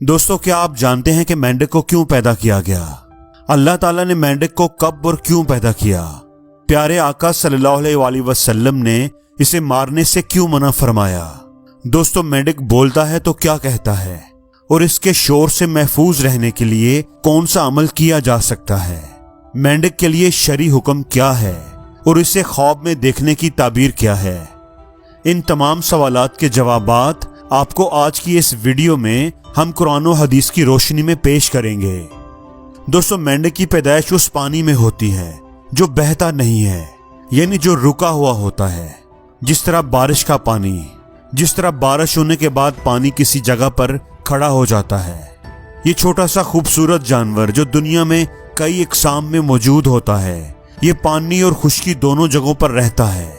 دوستو، کیا آپ جانتے ہیں کہ مینڈک کو کیوں پیدا کیا گیا؟ اللہ تعالیٰ نے مینڈک کو کب اور کیوں پیدا کیا؟ پیارے آقا صلی اللہ علیہ وآلہ وسلم نے اسے مارنے سے کیوں منع فرمایا؟ دوستو، مینڈک بولتا ہے تو کیا کہتا ہے؟ اور اس کے شور سے محفوظ رہنے کے لیے کون سا عمل کیا جا سکتا ہے؟ مینڈک کے لیے شرعی حکم کیا ہے اور اسے خواب میں دیکھنے کی تعبیر کیا ہے؟ ان تمام سوالات کے جوابات آپ کو آج کی اس ویڈیو میں ہم قرآن و حدیث کی روشنی میں پیش کریں گے۔ دوستو، مینڈک کی پیدائش اس پانی میں ہوتی ہے جو بہتا نہیں ہے، یعنی جو رکا ہوا ہوتا ہے، جس طرح بارش کا پانی، جس طرح بارش ہونے کے بعد پانی کسی جگہ پر کھڑا ہو جاتا ہے۔ یہ چھوٹا سا خوبصورت جانور جو دنیا میں کئی اقسام میں موجود ہوتا ہے، یہ پانی اور خشکی دونوں جگہوں پر رہتا ہے۔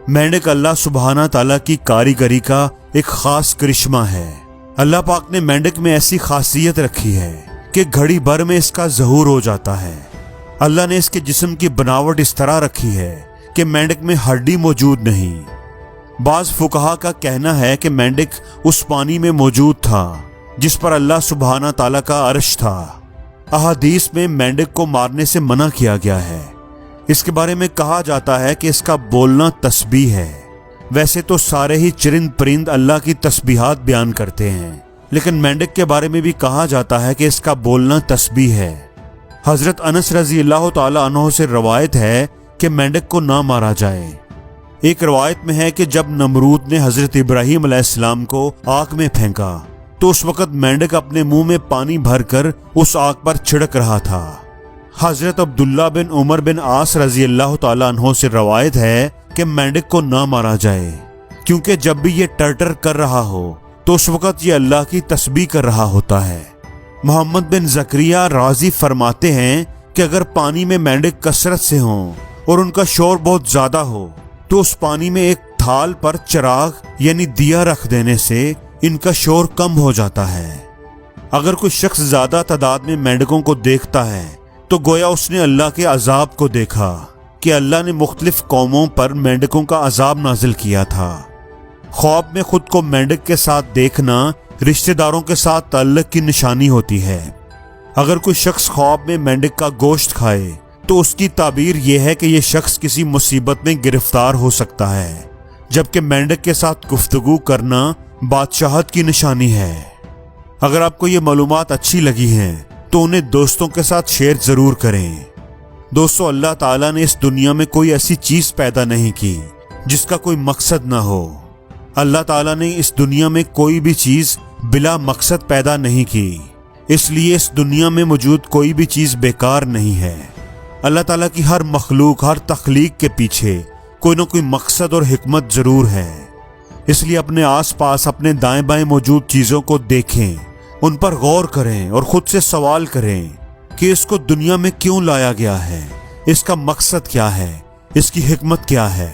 مینڈک اللہ سبحانہ تعالیٰ کی کاریگری کا ایک خاص کرشمہ ہے۔ اللہ پاک نے مینڈک میں ایسی خاصیت رکھی ہے کہ گھڑی بھر میں اس کا ظہور ہو جاتا ہے۔ اللہ نے اس کے جسم کی بناوٹ اس طرح رکھی ہے کہ مینڈک میں ہڈی موجود نہیں۔ بعض فقہا کا کہنا ہے کہ مینڈک اس پانی میں موجود تھا جس پر اللہ سبحانہ تعالیٰ کا عرش تھا۔ احادیث میں مینڈک کو مارنے سے منع کیا گیا ہے۔ اس کے بارے میں کہا جاتا ہے کہ اس کا بولنا تسبیح ہے۔ ویسے تو سارے ہی چرند پرند اللہ کی تسبیحات بیان کرتے ہیں، لیکن مینڈک کے بارے میں بھی کہا جاتا ہے کہ اس کا بولنا تسبیح ہے۔ حضرت انس رضی اللہ تعالی عنہ سے روایت ہے کہ مینڈک کو نہ مارا جائے۔ ایک روایت میں ہے کہ جب نمرود نے حضرت ابراہیم علیہ السلام کو آگ میں پھینکا تو اس وقت مینڈک اپنے منہ میں پانی بھر کر اس آگ پر چھڑک رہا تھا۔ حضرت عبداللہ بن عمر بن عاص رضی اللہ تعالی عنہ سے روایت ہے کہ مینڈک کو نہ مارا جائے، کیونکہ جب بھی یہ ٹرٹر کر رہا ہو تو اس وقت یہ اللہ کی تسبیح کر رہا ہوتا ہے۔ محمد بن زکریہ رازی فرماتے ہیں کہ اگر پانی میں مینڈک کثرت سے ہوں اور ان کا شور بہت زیادہ ہو تو اس پانی میں ایک تھال پر چراغ یعنی دیا رکھ دینے سے ان کا شور کم ہو جاتا ہے۔ اگر کوئی شخص زیادہ تعداد میں مینڈکوں کو دیکھتا ہے تو گویا اس نے اللہ کے عذاب کو دیکھا کہ اللہ نے مختلف قوموں پر مینڈکوں کا عذاب نازل کیا تھا۔ خواب میں خود کو مینڈک کے ساتھ دیکھنا رشتہ داروں کے ساتھ تعلق کی نشانی ہوتی ہے۔ اگر کوئی شخص خواب میں مینڈک کا گوشت کھائے تو اس کی تعبیر یہ ہے کہ یہ شخص کسی مصیبت میں گرفتار ہو سکتا ہے، جبکہ مینڈک کے ساتھ گفتگو کرنا بادشاہت کی نشانی ہے۔ اگر آپ کو یہ معلومات اچھی لگی ہیں تو انہیں دوستوں کے ساتھ شیئر ضرور کریں۔ دوستو، اللہ تعالیٰ نے اس دنیا میں کوئی ایسی چیز پیدا نہیں کی جس کا کوئی مقصد نہ ہو۔ اللہ تعالیٰ نے اس دنیا میں کوئی بھی چیز بلا مقصد پیدا نہیں کی، اس لیے اس دنیا میں موجود کوئی بھی چیز بیکار نہیں ہے۔ اللہ تعالیٰ کی ہر مخلوق، ہر تخلیق کے پیچھے کوئی نہ کوئی مقصد اور حکمت ضرور ہے۔ اس لیے اپنے آس پاس، اپنے دائیں بائیں موجود چیزوں کو دیکھیں، ان پر غور کریں اور خود سے سوال کریں کہ اس کو دنیا میں کیوں لایا گیا ہے، اس کا مقصد کیا ہے، اس کی حکمت کیا ہے۔